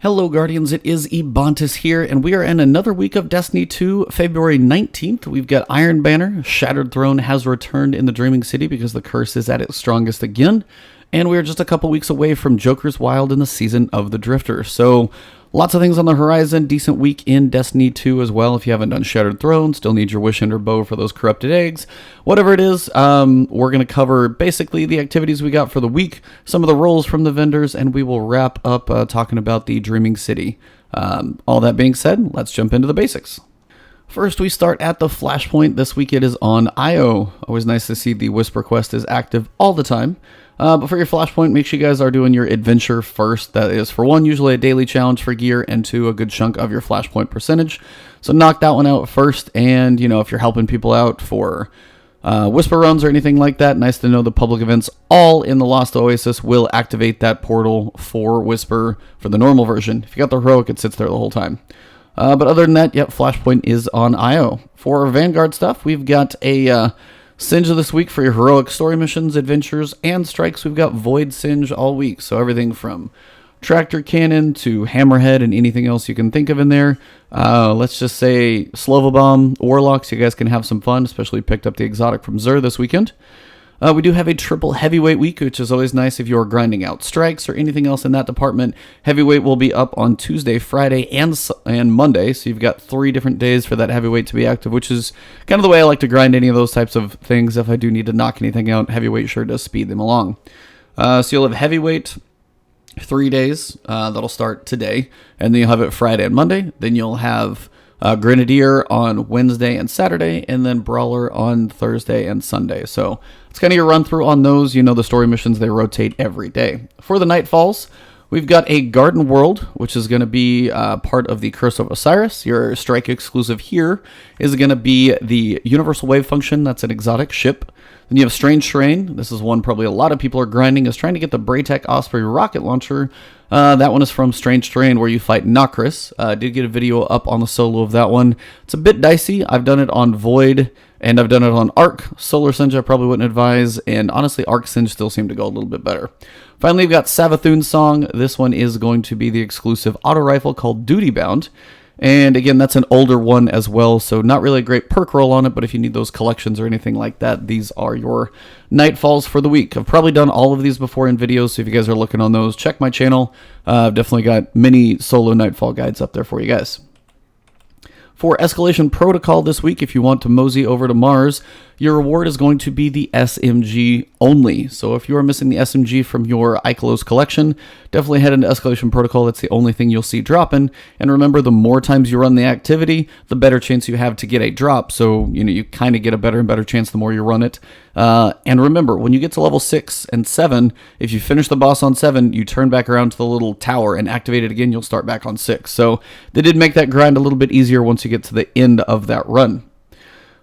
Hello Guardians, it is Ebontis here, and we are in another week of Destiny 2, February 19th. We've got Iron Banner, Shattered Throne has returned in the Dreaming City because the curse is at its strongest again, and we are just a couple weeks away from Joker's Wild in the Season of the Drifter. So, lots of things on the horizon, decent week in Destiny 2 as well. If you haven't done Shattered Throne, still need your Wish Ender bow for those corrupted eggs. Whatever it is, we're going to cover basically the activities we got for the week, some of the roles from the vendors, and we will wrap up talking about the Dreaming City. All that being said, let's jump into the basics. First, we start at the Flashpoint. This week it is on IO. Always nice to see the Whisper quest is active all the time. But for your Flashpoint, make sure you guys are doing your adventure first. That is, for one, usually a daily challenge for gear, and two, a good chunk of your Flashpoint percentage. So knock that one out first, and, you know, if you're helping people out for Whisper runs or anything like that, nice to know the public events all in the Lost Oasis will activate that portal for Whisper for the normal version. If you got the heroic, it sits there the whole time. But other than that, yep, Flashpoint is on IO. For Vanguard stuff, we've got a Singe this week for your heroic story missions, adventures, and strikes. We've got Void Singe all week, so everything from Tractor Cannon to Hammerhead and anything else you can think of in there. Let's just say Slova Bomb, Warlocks, you guys can have some fun, especially picked up the exotic from Xur this weekend. We do have a triple heavyweight week, which is always nice if you're grinding out strikes or anything else in that department. Heavyweight will be up on Tuesday, Friday, and Monday, so you've got 3 different days for that heavyweight to be active, which is kind of the way I like to grind any of those types of things. If I do need to knock anything out, heavyweight sure does speed them along. So you'll have heavyweight 3 days. That'll start today, and then you'll have it Friday and Monday. Then you'll have Grenadier on Wednesday and Saturday, and then Brawler on Thursday and Sunday. So it's kind of your run through on those. You know, the story missions, they rotate every day. For the Nightfalls, we've got a Garden World, which is going to be part of the Curse of Osiris. Your strike exclusive here is going to be the Universal Wavefunction. That's an exotic ship. Then you have Strange Terrain. This is one probably a lot of people are grinding, is trying to get the Braytech Osprey rocket launcher. That one is from Strange Terrain, where you fight Nokris. Did get a video up on the solo of that one. It's a bit dicey. I've done it on Void, and I've done it on Arc. Solar Singe I probably wouldn't advise, and honestly, Arc Singe still seemed to go a little bit better. Finally, we've got Savathun Song. This one is going to be the exclusive auto rifle called Duty Bound. And again, that's an older one as well, so not really a great perk roll on it, but if you need those collections or anything like that, these are your Nightfalls for the week. I've probably done all of these before in videos, so if you guys are looking on those, check my channel. I've definitely got many solo Nightfall guides up there for you guys. For Escalation Protocol this week, if you want to mosey over to Mars, your reward is going to be the SMG only. So if you are missing the SMG from your Ikelos collection, definitely head into Escalation Protocol. It's the only thing you'll see dropping. And remember, the more times you run the activity, the better chance you have to get a drop. So, you know, you kind of get a better and better chance the more you run it. And remember, when you get to level 6 and 7, if you finish the boss on 7, you turn back around to the little tower and activate it again, you'll start back on 6. So they did make that grind a little bit easier once you get to the end of that run.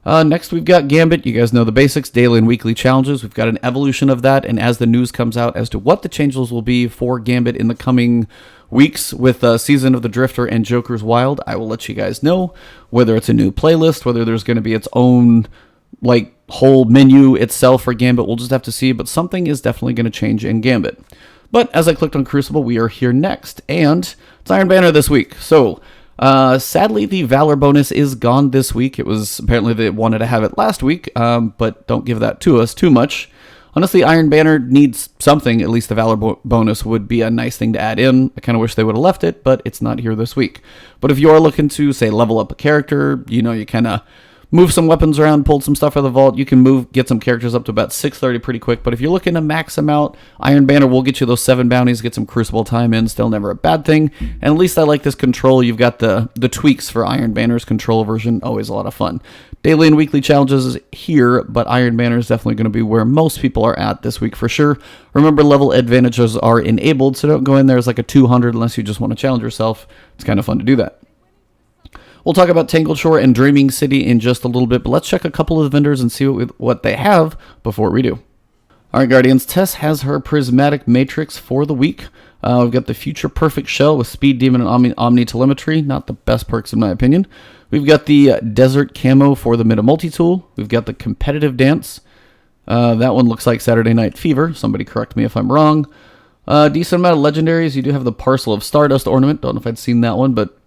Next, we've got Gambit. You guys know the basics, daily and weekly challenges. We've got an evolution of that, and as the news comes out as to what the changes will be for Gambit in the coming weeks with Season of the Drifter and Joker's Wild, I will let you guys know whether it's a new playlist, whether there's going to be its own like whole menu itself for Gambit. We'll just have to see, but something is definitely going to change in Gambit. But as I clicked on Crucible, we are here next, and it's Iron Banner this week. So sadly, the Valor bonus is gone this week. It was apparently they wanted to have it last week, but don't give that to us too much. Honestly, Iron Banner needs something. At least the Valor bonus would be a nice thing to add in. I kind of wish they would have left it, but it's not here this week. But if you are looking to, say, level up a character, you know, you kind of move some weapons around, pulled some stuff out of the vault, you can get some characters up to about 630 pretty quick. But if you're looking to max them out, Iron Banner will get you those 7 bounties, get some Crucible time in, still never a bad thing. And at least I like this control. You've got the tweaks for Iron Banner's control version, always a lot of fun. Daily and weekly challenges here, but Iron Banner is definitely going to be where most people are at this week for sure. Remember, level advantages are enabled, so don't go in there as like a 200 unless you just want to challenge yourself. It's kind of fun to do that. We'll talk about Tangled Shore and Dreaming City in just a little bit, but let's check a couple of the vendors and see what they have before we do. All right, Guardians, Tess has her Prismatic Matrix for the week. We've got the Future Perfect Shell with Speed Demon and Omni Telemetry. Not the best perks in my opinion. We've got the Desert Camo for the Meta Multi-Tool. We've got the Competitive Dance. That one looks like Saturday Night Fever. Somebody correct me if I'm wrong. Decent amount of legendaries. You do have the Parcel of Stardust ornament. Don't know if I'd seen that one, but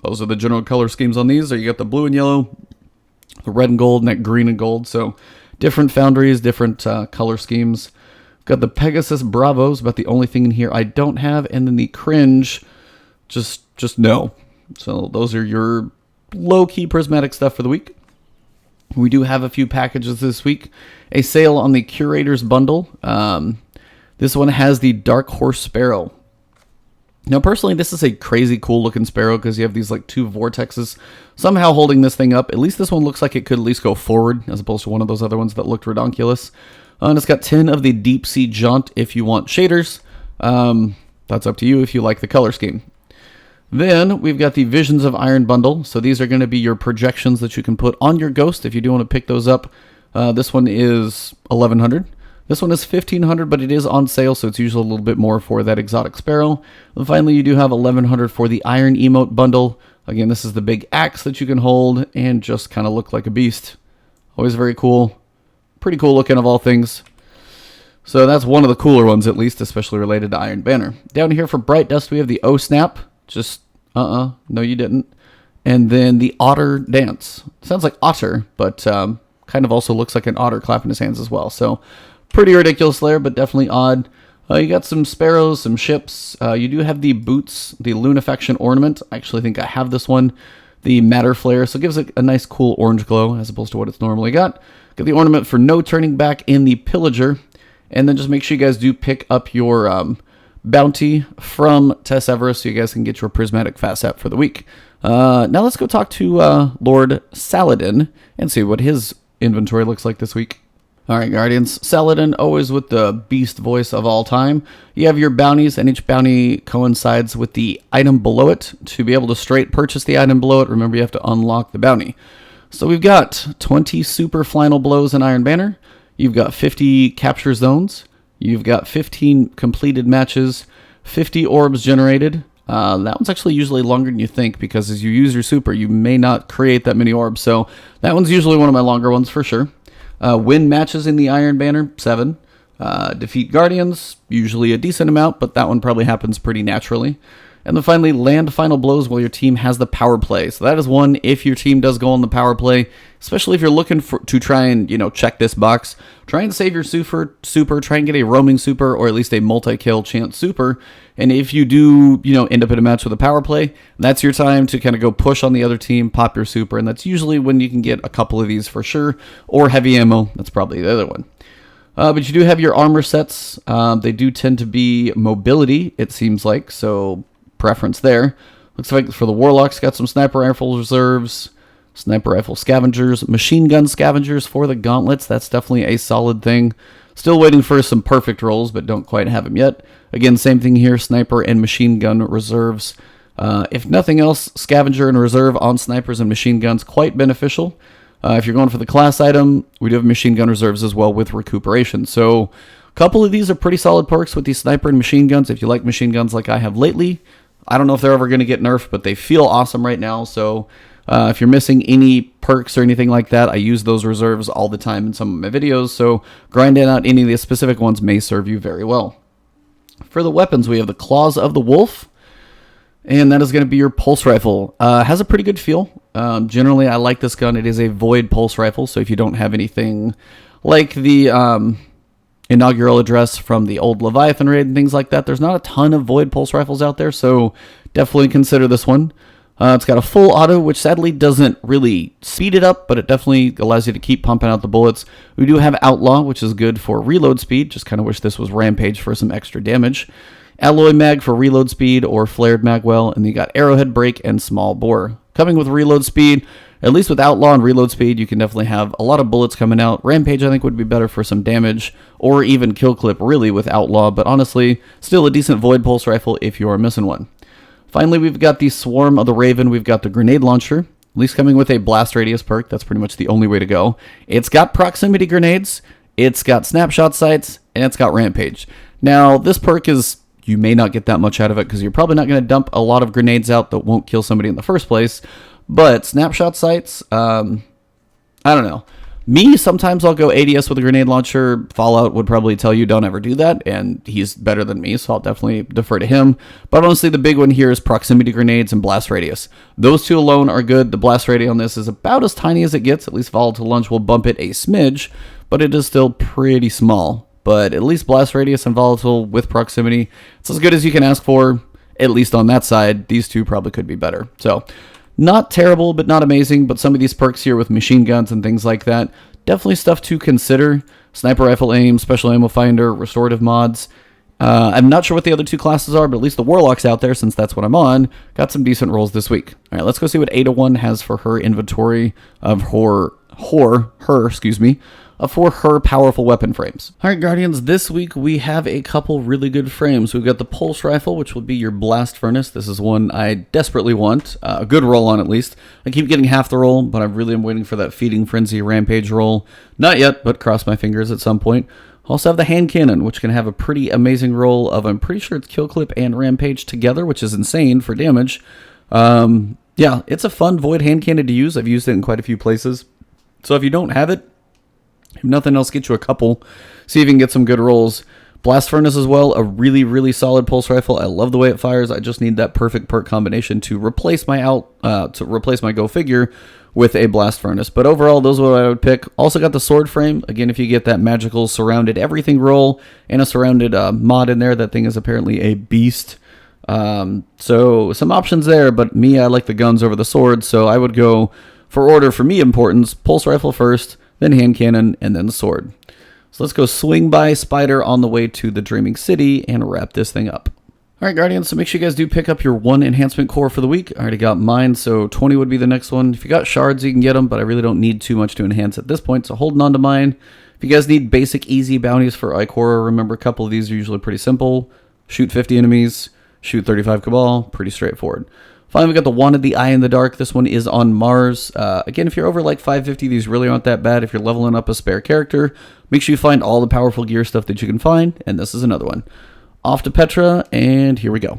those are the general color schemes on these. So you got the blue and yellow, the red and gold, and that green and gold. So different foundries, different color schemes. Got the Pegasus Bravos, about the only thing in here I don't have. And then the Cringe, just no. So those are your low-key prismatic stuff for the week. We do have a few packages this week. A sale on the Curator's Bundle. This one has the Dark Horse Sparrow. Now, personally, this is a crazy cool looking sparrow because you have these like two vortexes somehow holding this thing up. At least this one looks like it could at least go forward as opposed to one of those other ones that looked redonkulous. And it's got 10 of the Deep Sea Jaunt if you want shaders. That's up to you if you like the color scheme. Then we've got the Visions of Iron Bundle. So these are going to be your projections that you can put on your Ghost if you do want to pick those up. This one is 1100. This one is 1500, but it is on sale, so it's usually a little bit more for that exotic sparrow. And finally, you do have 1100 for the Iron Emote Bundle. Again, this is the big axe that you can hold and just kind of look like a beast. Always very cool. Pretty cool looking of all things. So that's one of the cooler ones, at least, especially related to Iron Banner. Down here for Bright Dust, we have the O-Snap. Just, no you didn't. And then the Otter Dance. Sounds like otter, but kind of also looks like an otter clapping his hands as well. So pretty ridiculous there, but definitely odd. You got some sparrows, some ships. You do have the boots, the Lunafaction ornament. I actually think I have this one. The Matter Flare, so it gives it a nice cool orange glow as opposed to what it's normally got. Got the ornament for No Turning Back in the Pillager. And then just make sure you guys do pick up your bounty from Tess Eververse so you guys can get your prismatic fast set for the week. Now let's go talk to Lord Saladin and see what his inventory looks like this week. All right, Guardians. Saladin, always with the beast voice of all time. You have your bounties, and each bounty coincides with the item below it. To be able to straight purchase the item below it, remember you have to unlock the bounty. So we've got 20 super final blows in Iron Banner. You've got 50 capture zones. You've got 15 completed matches, 50 orbs generated. That one's actually usually longer than you think because as you use your super, you may not create that many orbs. So that one's usually one of my longer ones for sure. Win matches in the Iron Banner, 7. Defeat Guardians, usually a decent amount, but that one probably happens pretty naturally. And then finally, land final blows while your team has the power play. So that is one if your team does go on the power play, especially if you're looking to try and, check this box. Try and save your super, try and get a roaming super or at least a multi-kill chance super. And if you do, end up in a match with a power play, that's your time to kind of go push on the other team, pop your super. And that's usually when you can get a couple of these for sure. Or heavy ammo, that's probably the other one. But you do have your armor sets. They do tend to be mobility, it seems like. So preference there. Looks like for the Warlocks, got some sniper rifle reserves, sniper rifle scavengers, machine gun scavengers for the gauntlets. That's definitely a solid thing. Still waiting for some perfect rolls, but don't quite have them yet. Again, same thing here, sniper and machine gun reserves. If nothing else, scavenger and reserve on snipers and machine guns, quite beneficial. If you're going for the class item, we do have machine gun reserves as well with recuperation. So a couple of these are pretty solid perks with the sniper and machine guns. If you like machine guns like I have lately, I don't know if they're ever going to get nerfed, but they feel awesome right now. So if you're missing any perks or anything like that, I use those reserves all the time in some of my videos. So grinding out any of the specific ones may serve you very well. For the weapons, we have the Claws of the Wolf. And that is going to be your pulse rifle. Has a pretty good feel. Generally, I like this gun. It is a void pulse rifle. So if you don't have anything like the inaugural address from the old Leviathan raid and things like that, there's not a ton of void pulse rifles out there. So definitely consider this one. It's got a full auto, which sadly doesn't really speed it up, but it definitely allows you to keep pumping out the bullets. We do have Outlaw, which is good for reload speed. Just kind of wish this was Rampage for some extra damage. Alloy Mag for reload speed or Flared Magwell, and you got Arrowhead Break and Small Bore. Coming with reload speed, at least with Outlaw and reload speed, you can definitely have a lot of bullets coming out. Rampage, I think, would be better for some damage, or even Kill Clip, really, with Outlaw, but honestly, still a decent Void Pulse Rifle if you are missing one. Finally, we've got the Swarm of the Raven. We've got the Grenade Launcher, at least coming with a Blast Radius perk. That's pretty much the only way to go. It's got Proximity Grenades, it's got Snapshot Sights, and it's got Rampage. Now, this perk is... you may not get that much out of it because you're probably not going to dump a lot of grenades out that won't kill somebody in the first place. But Snapshot Sights, I don't know. Me, sometimes I'll go ADS with a grenade launcher. Fallout would probably tell you don't ever do that, and he's better than me, so I'll definitely defer to him. But honestly, the big one here is proximity grenades and blast radius. Those two alone are good. The blast radius on this is about as tiny as it gets. At least volatile launch will bump it a smidge, but it is still pretty small. But at least blast radius and volatile with proximity, it's as good as you can ask for, at least on that side. These two probably could be better. So, not terrible, but not amazing, but some of these perks here with machine guns and things like that, definitely stuff to consider. Sniper rifle aim, special ammo finder, restorative mods. I'm not sure what the other two classes are, but at least the Warlock's out there, since that's what I'm on. Got some decent rolls this week. All right, let's go see what Ada1 has for her inventory of for her powerful weapon frames. All right, Guardians, this week we have a couple really good frames. We've got the Pulse Rifle, which will be your blast furnace. This is one I desperately want, a good roll on at least. I keep getting half the roll, but I really am waiting for that Feeding Frenzy Rampage roll. Not yet, but cross my fingers at some point. Also have the Hand Cannon, which can have a pretty amazing roll of, I'm pretty sure it's Kill Clip and Rampage together, which is insane for damage. Yeah, it's a fun Void Hand Cannon to use. I've used it in quite a few places. So if you don't have it, if nothing else, get you a couple. See if you can get some good rolls. Blast Furnace as well, a really, really solid pulse rifle. I love the way it fires. I just need that perfect perk combination to replace my Go Figure with a Blast Furnace. But overall, those are what I would pick. Also got the Sword Frame. Again, if you get that magical surrounded everything roll and a surrounded mod in there, that thing is apparently a beast. So some options there, but me, I like the guns over the swords, so I would go for order for me importance, pulse rifle first, then hand cannon, and then the sword. So let's go swing by Spider on the way to the Dreaming City and wrap this thing up. All right, Guardians, so make sure you guys do pick up your 1 enhancement core for the week. I already got mine, so 20 would be the next one. If you got shards, you can get them, but I really don't need too much to enhance at this point, so holding on to mine. If you guys need basic, easy bounties for Ikora, remember a couple of these are usually pretty simple. Shoot 50 enemies, shoot 35 Cabal, pretty straightforward. Finally, we got the Wanted the Eye in the Dark. This one is on Mars. Again, if you're over like 550, these really aren't that bad. If you're leveling up a spare character, make sure you find all the powerful gear stuff that you can find, and this is another one. Off to Petra, and here we go.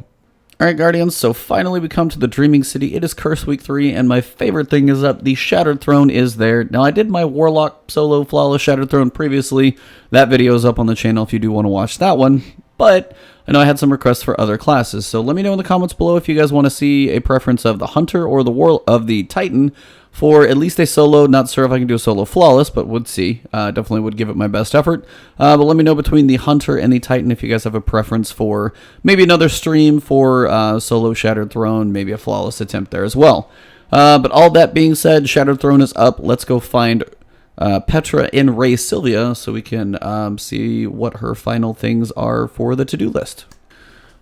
All right, Guardians, so finally we come to the Dreaming City. It is Curse Week 3, and my favorite thing is up. The Shattered Throne is there. Now, I did my Warlock solo Flawless Shattered Throne previously. That video is up on the channel if you do want to watch that one, but I know I had some requests for other classes, so let me know in the comments below if you guys want to see a preference of the Hunter or the Titan for at least a solo. Not sure if I can do a solo Flawless, but would see. Definitely would give it my best effort. But let me know between the Hunter and the Titan if you guys have a preference for maybe another stream for solo Shattered Throne, maybe a Flawless attempt there as well. But all that being said, Shattered Throne is up. Let's go find Petra and Ray Sylvia so we can see what her final things are for the to-do list.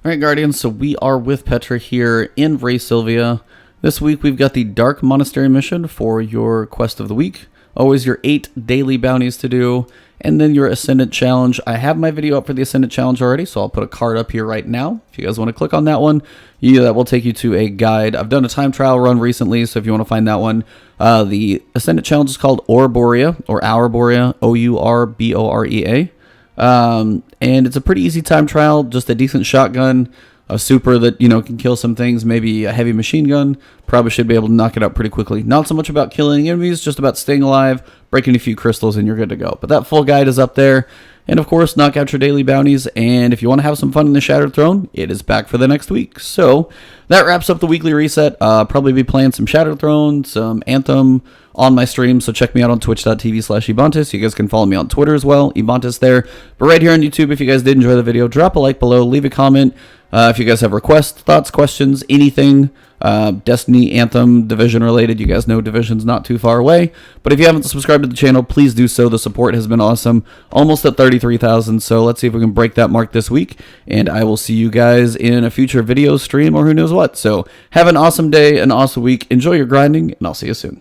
All right, Guardians, so we are with Petra here in Ray Sylvia. This week we've got the Dark Monastery mission for your quest of the week. Always your 8 daily bounties to do, and then your Ascendant challenge. I have my video up for the Ascendant challenge already, so I'll put a card up here right now. If you guys want to click on that one, that will take you to a guide. I've done a time trial run recently, so if you want to find that one, the Ascendant challenge is called Ourborea, or Ourborea, Ourborea. And it's a pretty easy time trial, just a decent shotgun, a super that, can kill some things, maybe a heavy machine gun. Probably should be able to knock it out pretty quickly. Not so much about killing enemies, just about staying alive, breaking a few crystals, and you're good to go. But that full guide is up there. And of course, knock out your daily bounties. And if you want to have some fun in the Shattered Throne, it is back for the next week. So that wraps up the weekly reset. Probably be playing some Shattered Throne, some Anthem on my stream. So check me out on twitch.tv/Ebontis. You guys can follow me on Twitter as well, Ebontis there. But right here on YouTube, if you guys did enjoy the video, drop a like below, leave a comment. If you guys have requests, thoughts, questions, anything, Destiny, Anthem, Division related, you guys know Division's not too far away. But if you haven't subscribed to the channel, please do so. The support has been awesome. Almost at 33,000, so let's see if we can break that mark this week. And I will see you guys in a future video stream or who knows what. So have an awesome day, an awesome week. Enjoy your grinding, and I'll see you soon.